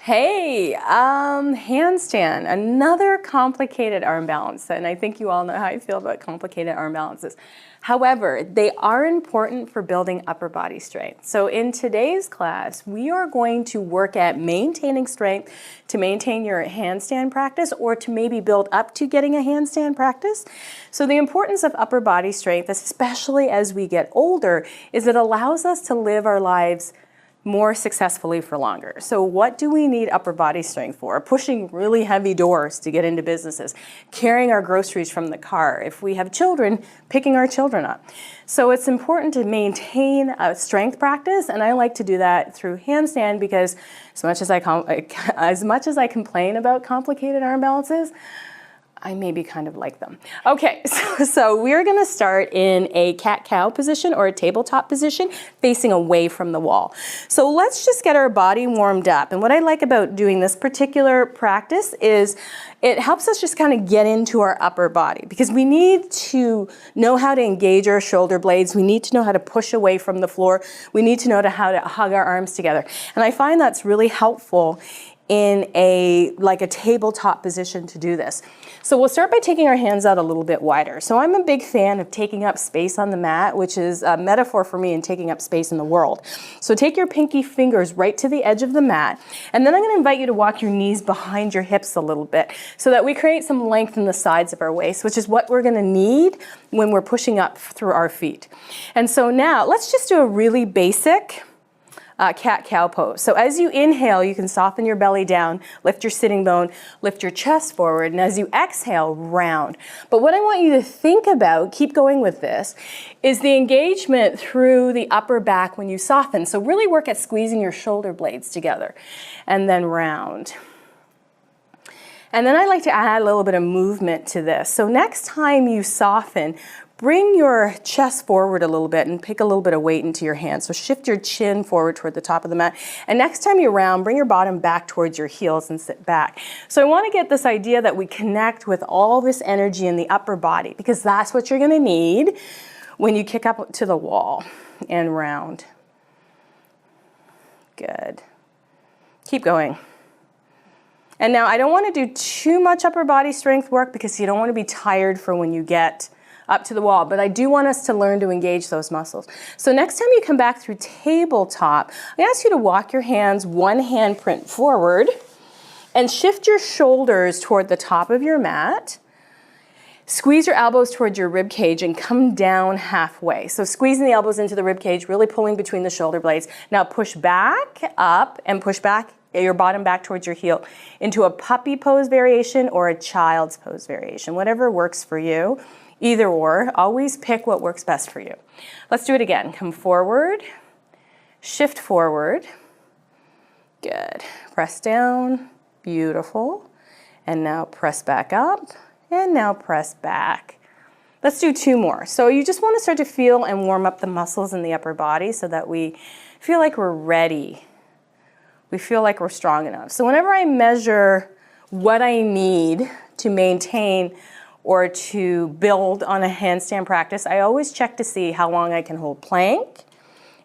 Hey, handstand, another complicated arm balance, and I think you all know how I feel about complicated arm balances. However, they are important for building upper body strength. So in today's class, we are going to work at maintaining strength to maintain your handstand practice or to maybe build up to getting a handstand practice. So the importance of upper body strength, especially as we get older, is it allows us to live our lives more successfully for longer. So what do we need upper body strength for? Pushing really heavy doors to get into businesses, carrying our groceries from the car. If we have children, picking our children up. So it's important to maintain a strength practice, and I like to do that through handstand because as much as I complain about complicated arm balances, I maybe kind of like them. Okay, so we're gonna start in a cat-cow position or a tabletop position facing away from the wall. So let's just get our body warmed up. And what I like about doing this particular practice is it helps us just kind of get into our upper body because we need to know how to engage our shoulder blades. We need to know how to push away from the floor. We need to know how to hug our arms together. And I find that's really helpful in a tabletop position to do this. So we'll start by taking our hands out a little bit wider. So I'm a big fan of taking up space on the mat, which is a metaphor for me in taking up space in the world. So take your pinky fingers right to the edge of the mat, and then I'm gonna invite you to walk your knees behind your hips a little bit so that we create some length in the sides of our waist, which is what we're gonna need when we're pushing up through our feet. And so now let's just do a really basic cat-cow pose. So as you inhale, you can soften your belly down, lift your sitting bone, lift your chest forward, and as you exhale, round. But what I want you to think about, keep going with this, is the engagement through the upper back when you soften. So really work at squeezing your shoulder blades together, and then round. And then I like to add a little bit of movement to this. So next time you soften, bring your chest forward a little bit and pick a little bit of weight into your hands. So shift your chin forward toward the top of the mat. And next time you round, bring your bottom back towards your heels and sit back. So I want to get this idea that we connect with all this energy in the upper body because that's what you're going to need when you kick up to the wall and round. Good. Keep going. And now I don't want to do too much upper body strength work because you don't want to be tired for when you get up to the wall, but I do want us to learn to engage those muscles. So next time you come back through tabletop, I ask you to walk your hands one handprint forward and shift your shoulders toward the top of your mat. Squeeze your elbows towards your rib cage and come down halfway. So squeezing the elbows into the rib cage, really pulling between the shoulder blades. Now push back up and push back your bottom back towards your heel into a puppy pose variation or a child's pose variation, whatever works for you. Either or, always pick what works best for you. Let's do it again. Come forward, shift forward. Good. Press down, beautiful. And now press back up, and now press back. Let's do two more. So you just want to start to feel and warm up the muscles in the upper body so that we feel like we're ready. We feel like we're strong enough. So whenever I measure what I need to maintain or to build on a handstand practice, I always check to see how long I can hold plank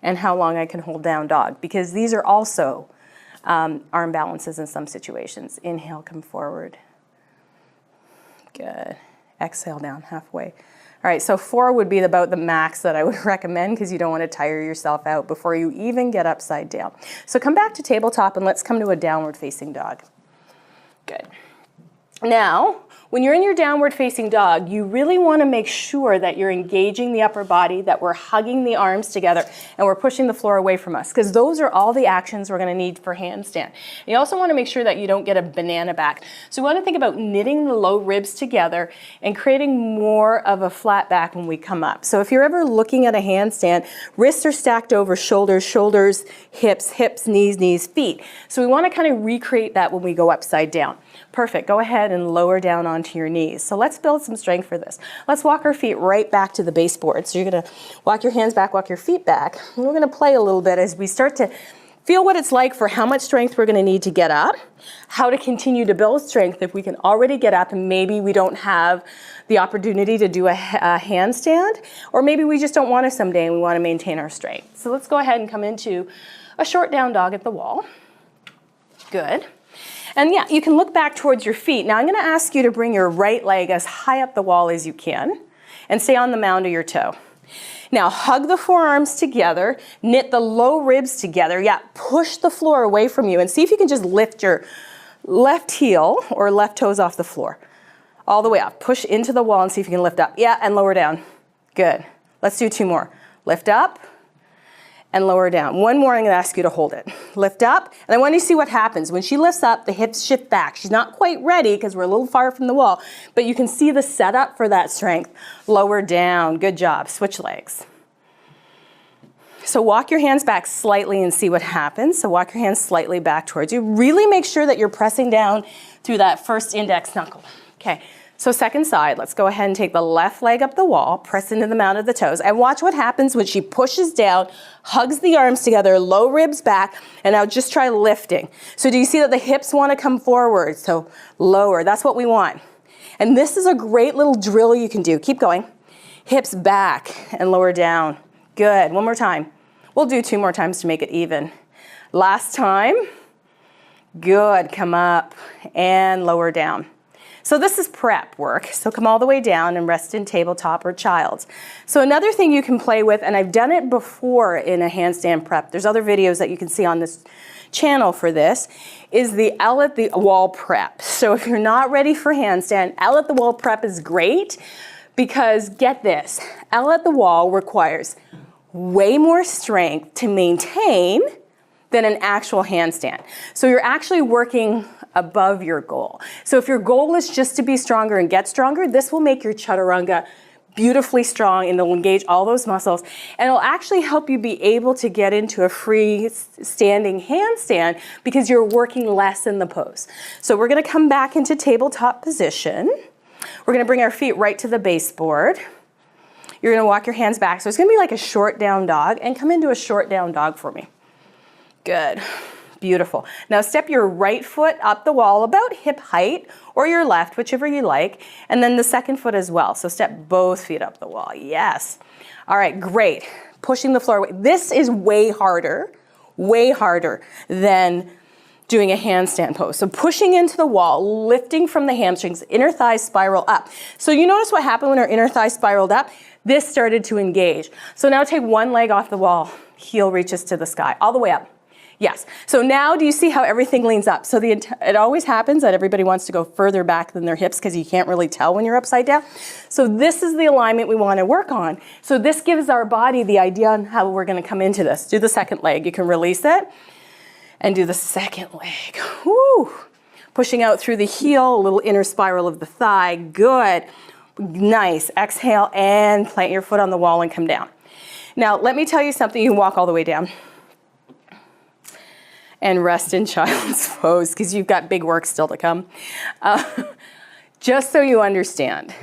and how long I can hold down dog, because these are also arm balances in some situations. Inhale, come forward. Good. Exhale down halfway. All right, so 4 would be about the max that I would recommend because you don't want to tire yourself out before you even get upside down. So come back to tabletop and let's come to a downward facing dog. Good. Now, when you're in your downward facing dog, you really want to make sure that you're engaging the upper body, that we're hugging the arms together, and we're pushing the floor away from us, because those are all the actions we're going to need for handstand. You also want to make sure that you don't get a banana back. So we want to think about knitting the low ribs together and creating more of a flat back when we come up. So if you're ever looking at a handstand, wrists are stacked over shoulders, shoulders, hips, hips, knees, knees, feet. So we want to kind of recreate that when we go upside down. Perfect. Go ahead and lower down onto your knees. So let's build some strength for this. Let's walk our feet right back to the baseboard. So you're going to walk your hands back, walk your feet back. And we're going to play a little bit as we start to feel what it's like for how much strength we're going to need to get up, how to continue to build strength if we can already get up and maybe we don't have the opportunity to do a handstand, or maybe we just don't want to someday and we want to maintain our strength. So let's go ahead and come into a short down dog at the wall. Good. And yeah, you can look back towards your feet. Now I'm going to ask you to bring your right leg as high up the wall as you can and stay on the mound of your toe. Now hug the forearms together, knit the low ribs together. Yeah, push the floor away from you and see if you can just lift your left heel or left toes off the floor. All the way up. Push into the wall and see if you can lift up. Yeah, and lower down. Good. Let's do 2 more. Lift up and lower down. 1 more, I'm going to ask you to hold it. Lift up, and I want you to see what happens. When she lifts up, the hips shift back. She's not quite ready because we're a little far from the wall, but you can see the setup for that strength. Lower down. Good job. Switch legs. So walk your hands back slightly and see what happens. So walk your hands slightly back towards you. Really make sure that you're pressing down through that first index knuckle. Okay. So second side, let's go ahead and take the left leg up the wall, press into the mount of the toes, and watch what happens when she pushes down, hugs the arms together, low ribs back, and now just try lifting. So do you see that the hips want to come forward? So lower, that's what we want. And this is a great little drill you can do. Keep going. Hips back and lower down. Good, 1 more time. We'll do 2 more times to make it even. Last time. Good, come up and lower down. So this is prep work. So come all the way down and rest in tabletop or child's. So another thing you can play with, and I've done it before in a handstand prep, there's other videos that you can see on this channel for this, is the L at the wall prep. So if you're not ready for handstand, L at the wall prep is great because get this, L at the wall requires way more strength to maintain than an actual handstand. So you're actually working above your goal. So if your goal is just to be stronger and get stronger, this will make your chaturanga beautifully strong and it'll engage all those muscles and it'll actually help you be able to get into a free standing handstand because you're working less in the pose. So we're gonna come back into tabletop position. We're gonna bring our feet right to the baseboard. You're gonna walk your hands back. So it's gonna be like a short down dog and come into a short down dog for me. Good. Beautiful. Now step your right foot up the wall about hip height or your left, whichever you like, and then the second foot as well. So step both feet up the wall. Yes. All right, great. Pushing the floor away. This is way harder than doing a handstand pose. So pushing into the wall, lifting from the hamstrings, inner thighs spiral up. So you notice what happened when our inner thigh spiraled up? This started to engage. So now take 1 leg off the wall, heel reaches to the sky, all the way up. Yes. So now do you see how everything leans up? So it always happens that everybody wants to go further back than their hips because you can't really tell when you're upside down. So this is the alignment we want to work on. So this gives our body the idea on how we're going to come into this. Do the second leg. You can release it and do the second leg. Woo. Pushing out through the heel, a little inner spiral of the thigh. Good. Nice. Exhale and plant your foot on the wall and come down. Now let me tell you something. You can walk all the way down. And rest in child's pose because you've got big work still to come. Just so you understand,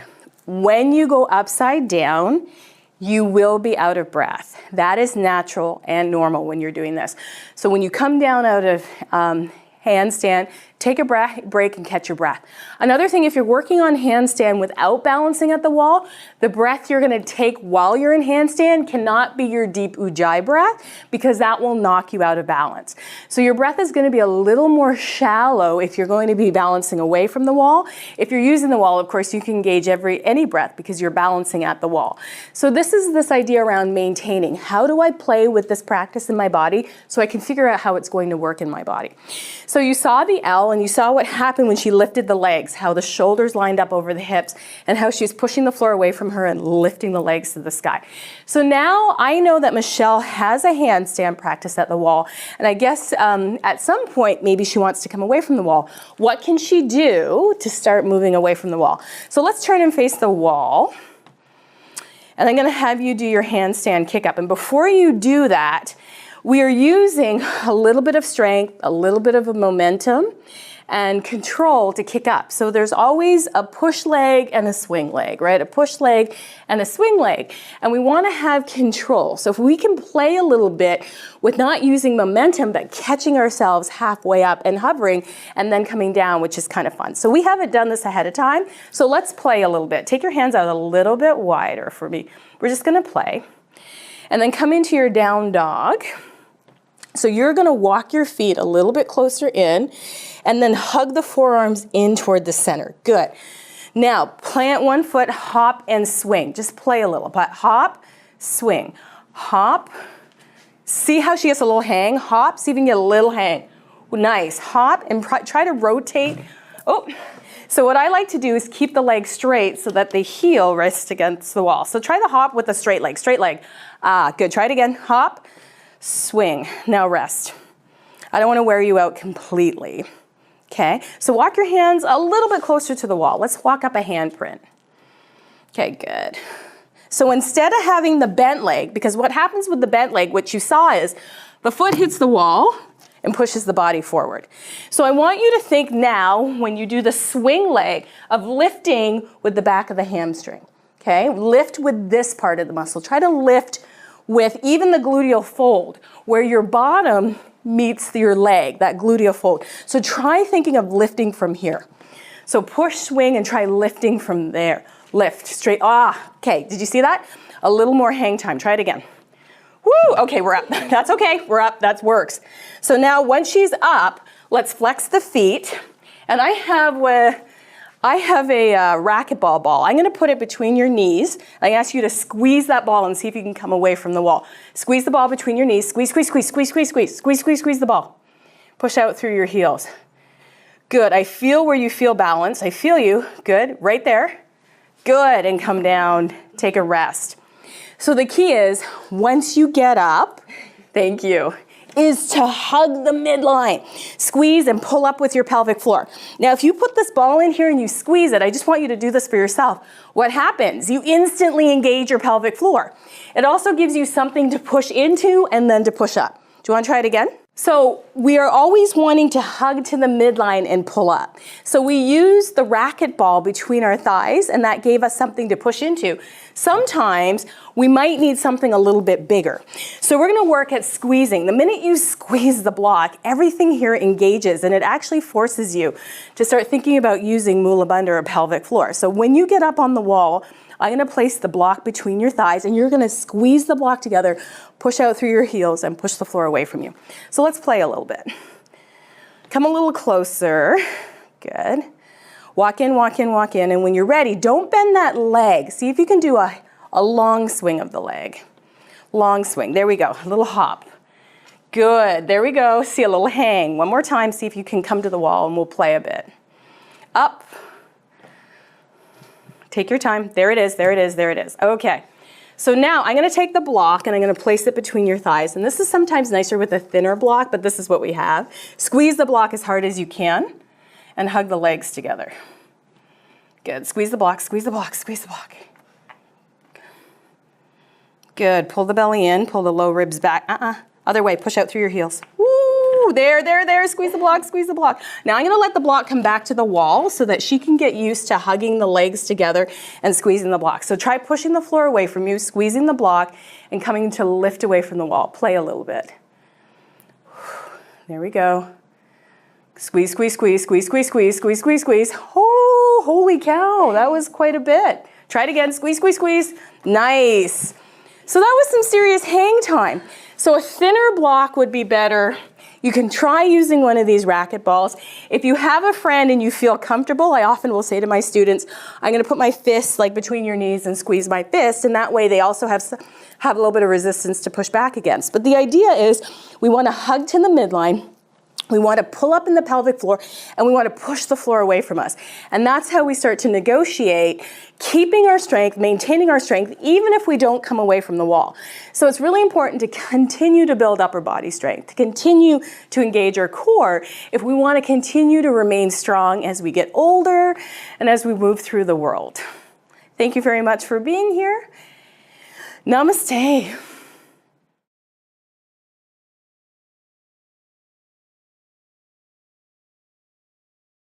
when you go upside down, you will be out of breath. That is natural and normal when you're doing this. So when you come down out of handstand, take a break and catch your breath. Another thing, if you're working on handstand without balancing at the wall, the breath you're gonna take while you're in handstand cannot be your deep ujjayi breath because that will knock you out of balance. So your breath is gonna be a little more shallow if you're going to be balancing away from the wall. If you're using the wall, of course, you can engage any breath because you're balancing at the wall. So this is this idea around maintaining. How do I play with this practice in my body so I can figure out how it's going to work in my body? So you saw the L and you saw what happened when she lifted the legs, how the shoulders lined up over the hips and how she was pushing the floor away from her and lifting the legs to the sky. So now I know that Michelle has a handstand practice at the wall and I guess at some point maybe she wants to come away from the wall. What can she do to start moving away from the wall? So let's turn and face the wall and I'm going to have you do your handstand kick up, and before you do that, we are using a little bit of strength, a little bit of a momentum, and control to kick up. So there's always a push leg and a swing leg, right? A push leg and a swing leg. And we want to have control. So if we can play a little bit with not using momentum, but catching ourselves halfway up and hovering and then coming down, which is kind of fun. So we haven't done this ahead of time. So let's play a little bit. Take your hands out a little bit wider for me. We're just going to play. And then come into your down dog. So you're gonna walk your feet a little bit closer in and then hug the forearms in toward the center. Good. Now, plant one foot, hop and swing. Just play a little, but hop, swing, hop. See how she gets a little hang? Hop, see if you can get a little hang. Nice, hop and try to rotate. Oh, so what I like to do is keep the leg straight so that the heel rests against the wall. So try the hop with a straight leg, straight leg. Ah, good, try it again. Hop, swing, now rest. I don't want to wear you out completely. Okay, so walk your hands a little bit closer to the wall. Let's walk up a handprint. Okay, good. So instead of having the bent leg, because what happens with the bent leg, what you saw is the foot hits the wall and pushes the body forward. So I want you to think now, when you do the swing leg, of lifting with the back of the hamstring. Okay, lift with this part of the muscle. Try to lift with even the gluteal fold, where your bottom meets your leg, that gluteal fold. So try thinking of lifting from here. So push, swing, and try lifting from there. Lift, straight, okay, did you see that? A little more hang time, try it again. Woo, okay, we're up. That's okay, we're up, that works. So now once she's up, let's flex the feet. And I have a racquetball ball. I'm gonna put it between your knees. I ask you to squeeze that ball and see if you can come away from the wall. Squeeze the ball between your knees. Squeeze, squeeze, squeeze, squeeze, squeeze, squeeze, squeeze, squeeze, squeeze the ball. Push out through your heels. Good, I feel where you feel balance. I feel you, good, right there. Good, and come down, take a rest. So the key is, once you get up, thank you, is to hug the midline. Squeeze and pull up with your pelvic floor. Now, if you put this ball in here and you squeeze it, I just want you to do this for yourself. What happens? You instantly engage your pelvic floor. It also gives you something to push into and then to push up. Do you want to try it again? So we are always wanting to hug to the midline and pull up. So we use the racquetball between our thighs, and that gave us something to push into. Sometimes we might need something a little bit bigger. So we're gonna work at squeezing. The minute you squeeze the block, everything here engages, and it actually forces you to start thinking about using Mula Bandha or pelvic floor. So when you get up on the wall, I'm gonna place the block between your thighs, and you're gonna squeeze the block together, push out through your heels, and push the floor away from you. So let's play a little bit. Come a little closer. Good. Walk in, walk in, walk in, and when you're ready, don't bend that leg. See if you can do a long swing of the leg. Long swing, there we go, a little hop. Good, there we go, see a little hang. One more time, see if you can come to the wall, and we'll play a bit. Up. Take your time, there it is, there it is, there it is. Okay, so now I'm gonna take the block and I'm gonna place it between your thighs. And this is sometimes nicer with a thinner block, but this is what we have. Squeeze the block as hard as you can and hug the legs together. Good, squeeze the block, squeeze the block, squeeze the block. Good, pull the belly in, pull the low ribs back. Other way, push out through your heels. Woo, there, there, there, squeeze the block, squeeze the block. Now I'm gonna let the block come back to the wall so that she can get used to hugging the legs together and squeezing the block. So try pushing the floor away from you, squeezing the block, and coming to lift away from the wall. Play a little bit. There we go. Squeeze, squeeze, squeeze, squeeze, squeeze, squeeze, squeeze, squeeze, squeeze. Oh, holy cow, that was quite a bit. Try it again, squeeze, squeeze, squeeze. Nice. So that was some serious hang time. So a thinner block would be better. You can try using one of these racquet balls. If you have a friend and you feel comfortable, I often will say to my students, I'm gonna put my fists like between your knees and squeeze my fist, and that way they also have a little bit of resistance to push back against. But the idea is we wanna hug to the midline, we want to pull up in the pelvic floor, and we want to push the floor away from us. And that's how we start to negotiate, keeping our strength, maintaining our strength, even if we don't come away from the wall. So it's really important to continue to build upper body strength, to continue to engage our core if we want to continue to remain strong as we get older and as we move through the world. Thank you very much for being here. Namaste.